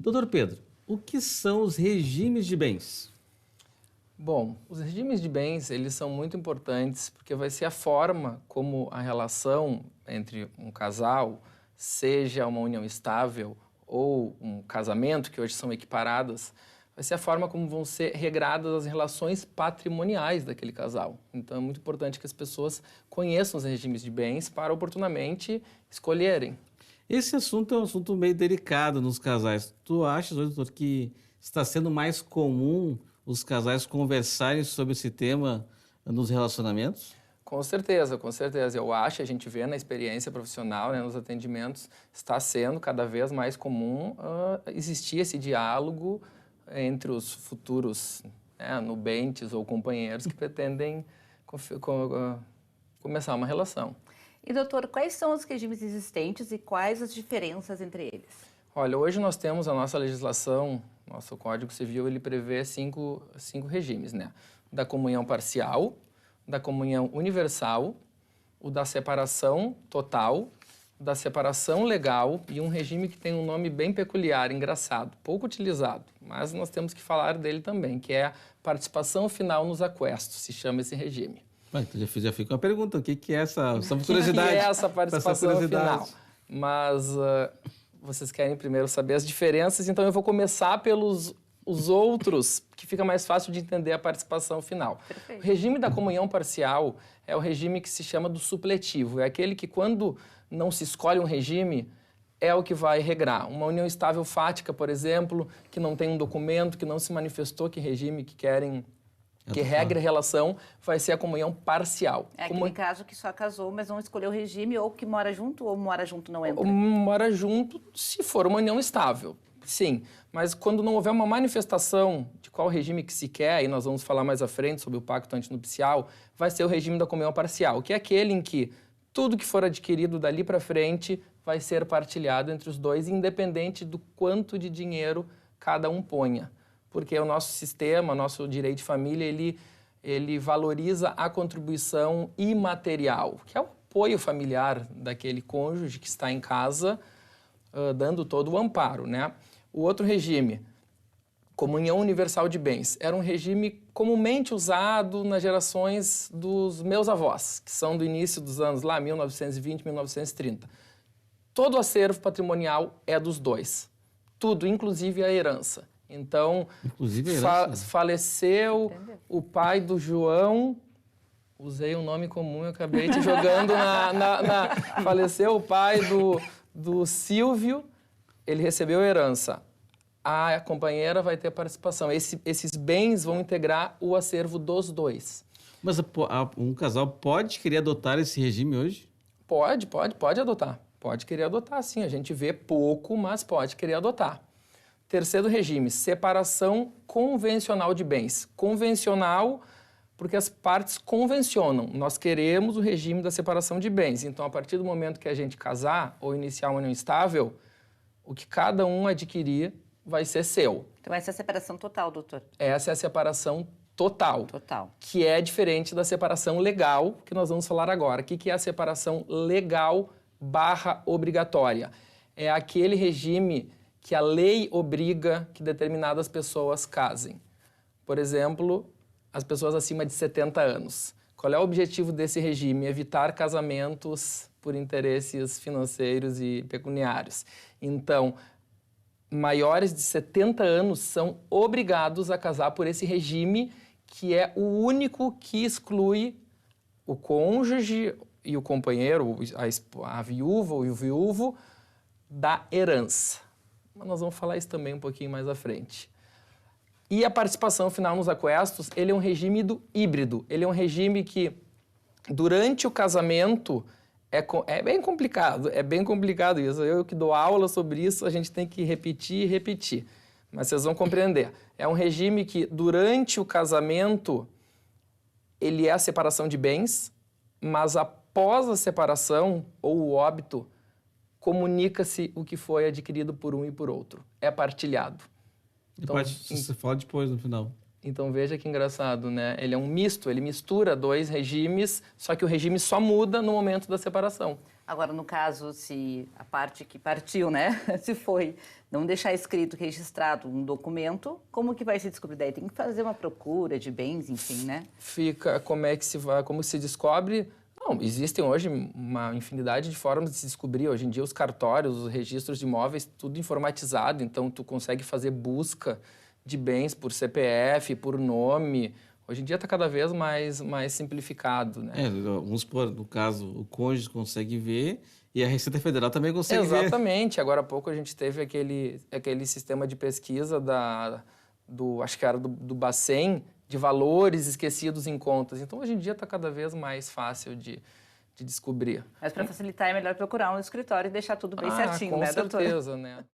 Doutor Pedro, o que são os regimes de bens? Bom, os regimes de bens, eles são muito importantes porque vai ser a forma como a relação entre um casal, seja uma união estável ou um casamento, que hoje são equiparadas, vai ser a forma como vão ser regradas as relações patrimoniais daquele casal. Então, é muito importante que as pessoas conheçam os regimes de bens para oportunamente escolherem. Esse assunto é um assunto meio delicado nos casais. Tu achas, doutor, que está sendo mais comum os casais conversarem sobre esse tema nos relacionamentos? Com certeza, com certeza. Eu acho, a gente vê na experiência profissional, né, nos atendimentos, está sendo cada vez mais comum existir esse diálogo entre os futuros nubentes ou companheiros que pretendem começar uma relação. E, doutor, quais são os regimes existentes e quais as diferenças entre eles? Olha, hoje nós temos a nossa legislação, nosso Código Civil, ele prevê cinco regimes, né? Da comunhão parcial, da comunhão universal, o da separação total, da separação legal e um regime que tem um nome bem peculiar, engraçado, pouco utilizado, mas nós temos que falar dele também, que é a participação final nos aquestos, se chama esse regime. Então já fica uma pergunta, o que é essa curiosidade? O que é essa participação final? Mas vocês querem primeiro saber as diferenças, então eu vou começar pelos outros, que fica mais fácil de entender a participação final. Perfeito. O regime da comunhão parcial é o regime que se chama do supletivo, é aquele que quando não se escolhe um regime, é o que vai regrar. Uma união estável fática, por exemplo, que não tem um documento, que não se manifestou que regime que querem que regra a relação, vai ser a comunhão parcial. É aquele caso que só casou, mas não escolheu o regime, ou que mora junto, ou mora junto não entra? Ou mora junto, se for uma união estável, sim. Mas quando não houver uma manifestação de qual regime que se quer, aí nós vamos falar mais à frente sobre o pacto antinupcial, vai ser o regime da comunhão parcial, que é aquele em que tudo que for adquirido dali para frente vai ser partilhado entre os dois, independente do quanto de dinheiro cada um ponha. Porque o nosso sistema, o nosso direito de família, ele valoriza a contribuição imaterial, que é o apoio familiar daquele cônjuge que está em casa, dando todo o amparo, né? O outro regime, comunhão universal de bens, era um regime comumente usado nas gerações dos meus avós, que são do início dos anos lá, 1920, 1930. Todo o acervo patrimonial é dos dois, tudo, inclusive a herança. Então, faleceu o pai do João, usei um nome comum, eu acabei te jogando faleceu o pai do Silvio, ele recebeu a herança. A companheira vai ter participação. Esses bens vão integrar o acervo dos dois. Mas um casal pode querer adotar esse regime hoje? Pode adotar. Pode querer adotar, sim. A gente vê pouco, mas pode querer adotar. Terceiro regime, separação convencional de bens. Convencional, porque as partes convencionam. Nós queremos o regime da separação de bens. Então, a partir do momento que a gente casar ou iniciar uma união estável, o que cada um adquirir vai ser seu. Então, essa é a separação total, doutor? Essa é a separação total. Total. Que é diferente da separação legal, que nós vamos falar agora. O que é a separação legal / obrigatória? É aquele regime que a lei obriga que determinadas pessoas casem. Por exemplo, as pessoas acima de 70 anos. Qual é o objetivo desse regime? Evitar casamentos por interesses financeiros e pecuniários. Então, maiores de 70 anos são obrigados a casar por esse regime, que é o único que exclui o cônjuge e o companheiro, a viúva ou o viúvo, da herança. Mas nós vamos falar isso também um pouquinho mais à frente. E a participação final nos aquestos, ele é um regime híbrido. Ele é um regime que, durante o casamento, é bem complicado isso. Eu que dou aula sobre isso, a gente tem que repetir e repetir. Mas vocês vão compreender. É um regime que, durante o casamento, ele é a separação de bens, mas após a separação ou o óbito, comunica-se o que foi adquirido por um e por outro. É partilhado. Então, você fala depois, no final. Então veja que engraçado, né? Ele é um misto, ele mistura dois regimes, só que o regime só muda no momento da separação. Agora, no caso, se a parte que partiu, né, se foi não deixar escrito, registrado um documento, como que vai se descobrir? Daí tem que fazer uma procura de bens, enfim, né? Fica, como é que se vai, como se descobre? Não, existem hoje uma infinidade de formas de se descobrir. Hoje em dia os cartórios, os registros de imóveis, tudo informatizado, então tu consegue fazer busca de bens por CPF, por nome. Hoje em dia está cada vez mais simplificado, né? Vamos supor, no caso, o cônjuge consegue ver e a Receita Federal também consegue ver. Exatamente. Agora há pouco a gente teve aquele sistema de pesquisa acho que era do Bacen, de valores esquecidos em contas. Então, hoje em dia está cada vez mais fácil de descobrir. Mas para facilitar é melhor procurar um escritório e deixar tudo bem certinho, com né, doutora? certeza, né?